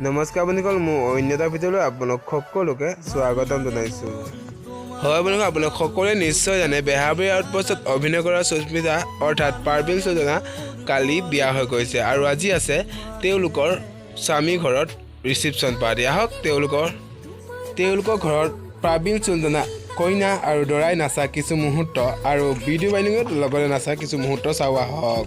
নমস্কাৰ বন্ধুসকল, মোৰ অন্য এটা ভিডিঅ'লৈ আপোনালোক সকলোকে স্বাগতম জনাইছোঁ। হয় বন্ধুসকল, আপোনালোক সকলোৱে নিশ্চয় জানে বেহাৰবাৰী আউটপোষ্টত অভিনয় কৰা সুস্মিতা অৰ্থাৎ পাৰ্বিল চৌজানা কালি বিয়া হৈ গৈছে আৰু আজি আছে তেওঁলোকৰ স্বামী ঘৰত ৰিচিপশ্যন পাৰ্টি। আহক তেওঁলোকৰ ঘৰত পাৰ্বিল চৌজানা কইনা আৰু দৰাই নাচা কিছু মুহূৰ্ত আৰু ভিডিঅ' বাইনিঙত লগতে নাচা কিছু মুহূৰ্ত চাওঁ আহক।